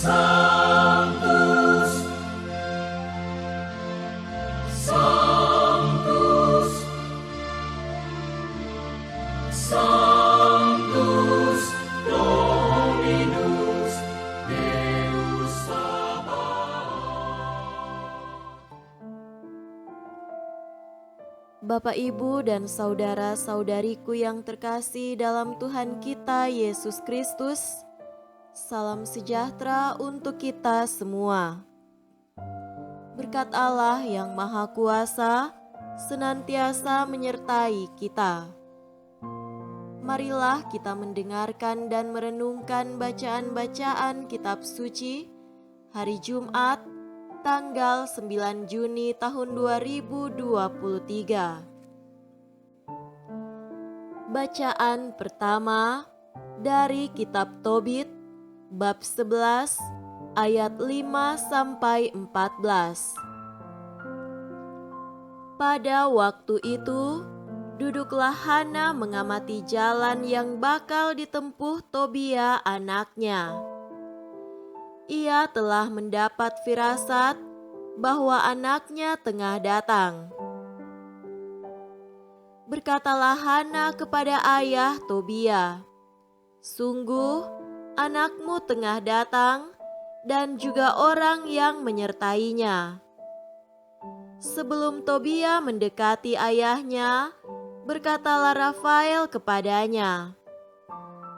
Sanctus, Sanctus, Sanctus Dominus Deus Sabaoth. Bapak, Ibu, dan saudara-saudariku yang terkasih dalam Tuhan kita Yesus Kristus, salam sejahtera untuk kita semua. Berkat Allah yang Maha Kuasa senantiasa menyertai kita. Marilah kita mendengarkan dan merenungkan bacaan-bacaan kitab suci hari Jumat tanggal 9 Juni tahun 2023. Bacaan pertama dari kitab Tobit bab 11 ayat 5 sampai 14. Pada waktu itu, duduklah Hana mengamati jalan yang bakal ditempuh Tobia anaknya. Ia telah mendapat firasat bahwa anaknya tengah datang. Berkatalah Hana kepada ayah Tobia, "Sungguh, anakmu tengah datang dan juga orang yang menyertainya." Sebelum Tobia mendekati ayahnya, berkatalah Rafael kepadanya,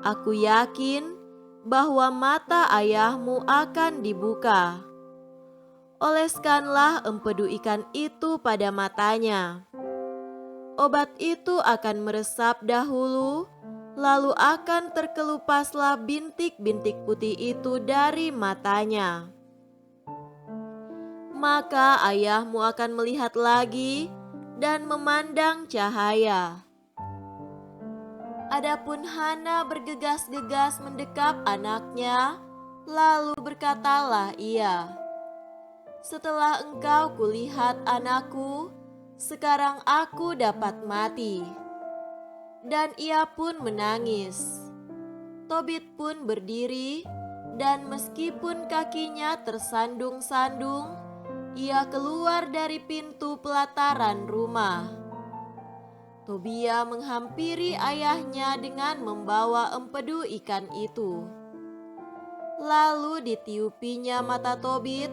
"Aku yakin bahwa mata ayahmu akan dibuka. Oleskanlah empedu ikan itu pada matanya. Obat itu akan meresap dahulu, lalu akan terkelupaslah bintik-bintik putih itu dari matanya. Maka ayahmu akan melihat lagi dan memandang cahaya." Adapun Hana bergegas-gegas mendekap anaknya, lalu berkatalah ia, "Setelah engkau kulihat anakku, sekarang aku dapat mati." Dan ia pun menangis. Tobit pun berdiri, dan meskipun kakinya tersandung-sandung, ia keluar dari pintu pelataran rumah. Tobia menghampiri ayahnya dengan membawa empedu ikan itu. Lalu ditiupinya mata Tobit,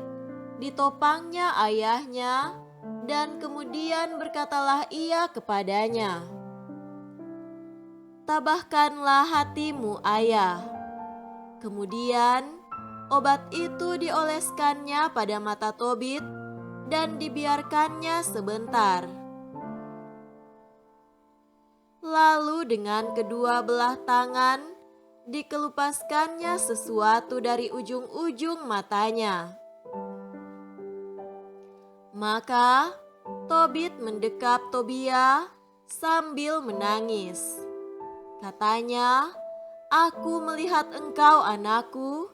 ditopangnya ayahnya, dan kemudian berkatalah ia kepadanya, "Tabahkanlah hatimu, ayah." Kemudian obat itu dioleskannya pada mata Tobit dan dibiarkannya sebentar. Lalu dengan kedua belah tangan dikelupaskannya sesuatu dari ujung-ujung matanya. Maka Tobit mendekap Tobia sambil menangis. Katanya, "Aku melihat engkau, anakku,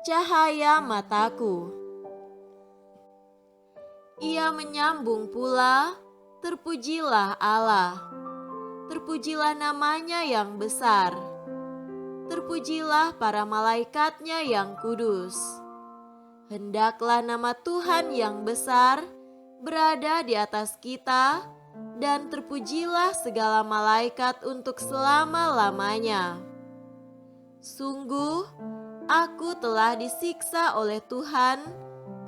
cahaya mataku." Ia menyambung pula, "Terpujilah Allah. Terpujilah namanya yang besar. Terpujilah para malaikatnya yang kudus. Hendaklah nama Tuhan yang besar berada di atas kita, dan terpujilah segala malaikat untuk selama-lamanya. Sungguh, aku telah disiksa oleh Tuhan,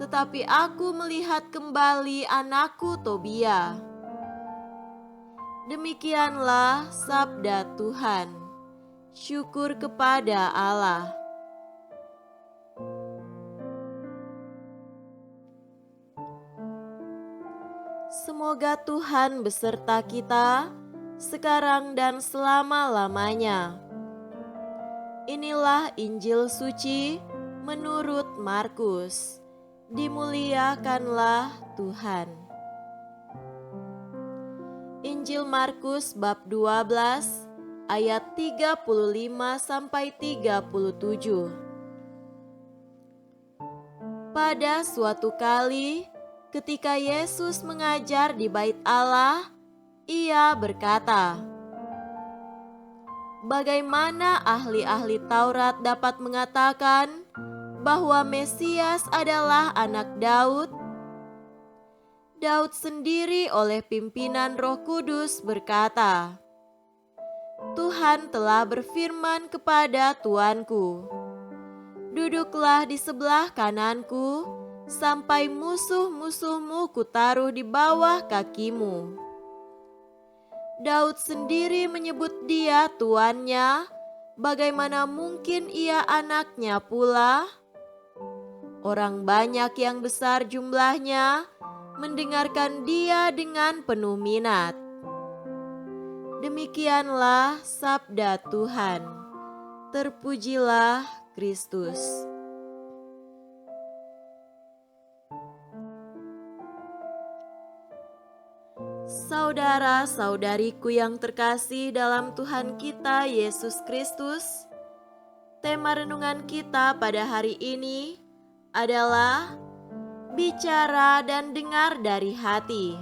tetapi aku melihat kembali anakku Tobia." Demikianlah sabda Tuhan. Syukur kepada Allah. Semoga Tuhan beserta kita sekarang dan selama-lamanya. Inilah Injil suci menurut Markus. Dimuliakanlah Tuhan. Injil Markus bab 12 ayat 35 sampai 37. Pada suatu kali ketika Yesus mengajar di Bait Allah, ia berkata, "Bagaimana ahli-ahli Taurat dapat mengatakan bahwa Mesias adalah anak Daud? Daud sendiri oleh pimpinan Roh Kudus berkata, "Tuhan telah berfirman kepada Tuanku, duduklah di sebelah kananku, sampai musuh-musuhmu kutaruh di bawah kakimu." Daud sendiri menyebut dia tuannya, bagaimana mungkin ia anaknya pula? Orang banyak yang besar jumlahnya mendengarkan dia dengan penuh minat. Demikianlah sabda Tuhan. Terpujilah Kristus. Saudara-saudariku yang terkasih dalam Tuhan kita Yesus Kristus, tema renungan kita pada hari ini adalah bicara dan dengar dari hati.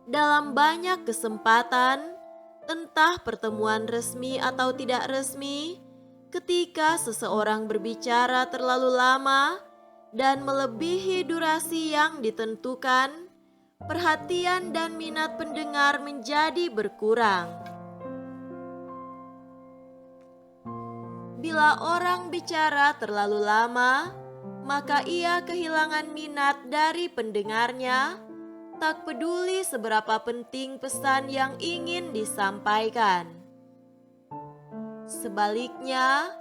Dalam banyak kesempatan, entah pertemuan resmi atau tidak resmi, ketika seseorang berbicara terlalu lama dan melebihi durasi yang ditentukan, perhatian dan minat pendengar menjadi berkurang. Bila orang bicara terlalu lama, maka ia kehilangan minat dari pendengarnya, tak peduli seberapa penting pesan yang ingin disampaikan. Sebaliknya,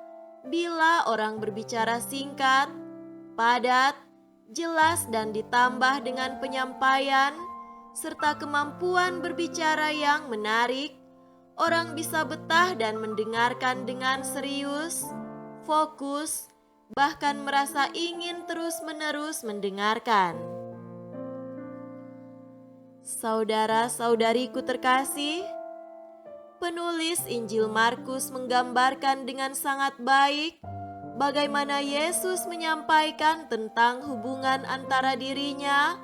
bila orang berbicara singkat, padat, jelas dan ditambah dengan penyampaian serta kemampuan berbicara yang menarik, orang bisa betah dan mendengarkan dengan serius, fokus, bahkan merasa ingin terus-menerus mendengarkan. Saudara-saudariku terkasih, penulis Injil Markus menggambarkan dengan sangat baik bagaimana Yesus menyampaikan tentang hubungan antara dirinya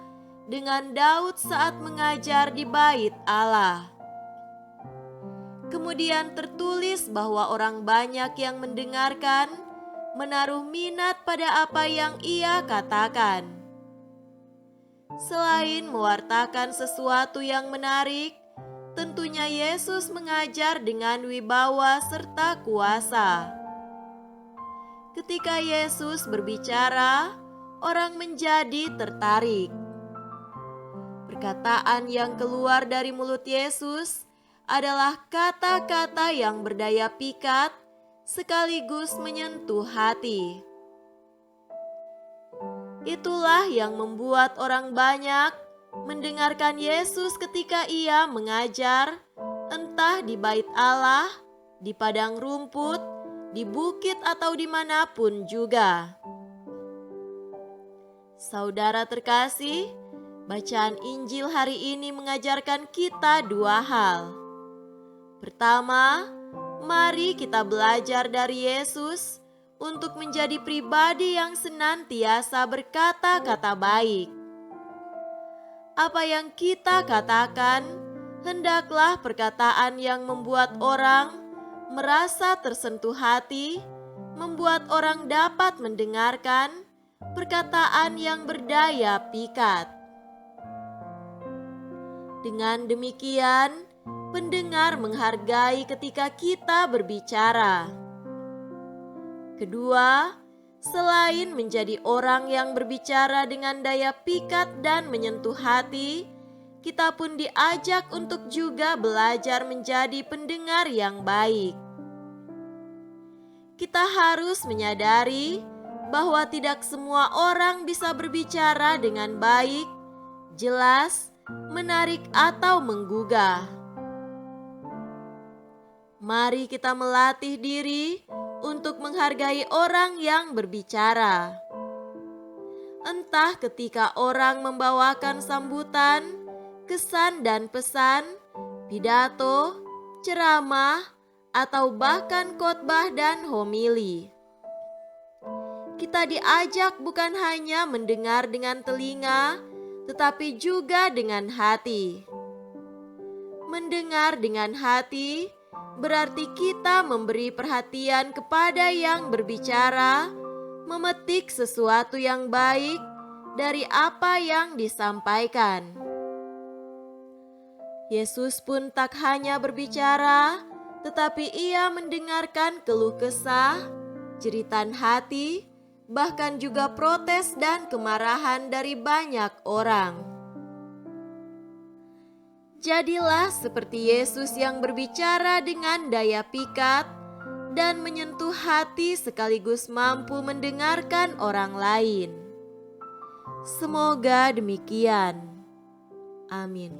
dengan Daud saat mengajar di Bait Allah. Kemudian tertulis bahwa orang banyak yang mendengarkan menaruh minat pada apa yang ia katakan. Selain mewartakan sesuatu yang menarik, tentunya Yesus mengajar dengan wibawa serta kuasa. Ketika Yesus berbicara, orang menjadi tertarik. Perkataan yang keluar dari mulut Yesus adalah kata-kata yang berdaya pikat, sekaligus menyentuh hati. Itulah yang membuat orang banyak mendengarkan Yesus ketika ia mengajar, entah di Bait Allah, di padang rumput, di bukit atau dimanapun juga. Saudara terkasih, bacaan Injil hari ini mengajarkan kita dua hal. Pertama, mari kita belajar dari Yesus untuk menjadi pribadi yang senantiasa berkata-kata baik. Apa yang kita katakan, hendaklah perkataan yang membuat orang merasa tersentuh hati, membuat orang dapat mendengarkan perkataan yang berdaya pikat. Dengan demikian, pendengar menghargai ketika kita berbicara. Kedua, selain menjadi orang yang berbicara dengan daya pikat dan menyentuh hati, kita pun diajak untuk juga belajar menjadi pendengar yang baik. Kita harus menyadari bahwa tidak semua orang bisa berbicara dengan baik, jelas, menarik atau menggugah. Mari kita melatih diri untuk menghargai orang yang berbicara. Entah ketika orang membawakan sambutan, kesan dan pesan, pidato, ceramah, atau bahkan khotbah dan homili. Kita diajak bukan hanya mendengar dengan telinga, tetapi juga dengan hati. Mendengar dengan hati berarti kita memberi perhatian kepada yang berbicara, memetik sesuatu yang baik dari apa yang disampaikan. Yesus pun tak hanya berbicara, tetapi ia mendengarkan keluh kesah, jeritan hati, bahkan juga protes dan kemarahan dari banyak orang. Jadilah seperti Yesus yang berbicara dengan daya pikat dan menyentuh hati sekaligus mampu mendengarkan orang lain. Semoga demikian. Amin.